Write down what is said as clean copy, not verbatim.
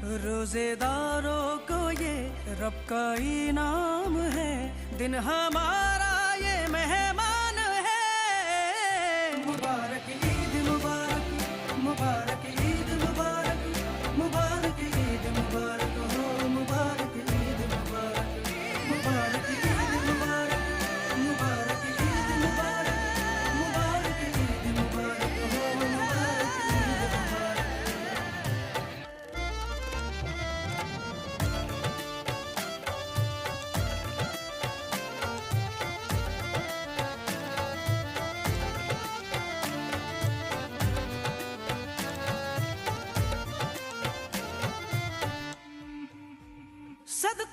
रोजेदारों को ये रब का इनाम है, दिन हमारा ये मेहमान है। मुबारक ईद मुबारक, मुबारक ईद मुबारक, मुबारक ईद मुबारक हो, मुबारक ईद मुबारक, मुबारक ईद मुबारक, मुबारक ईद मुबारक, मुबारक ईद मुबारक हो, मुबारक ईद मुबारक। सदका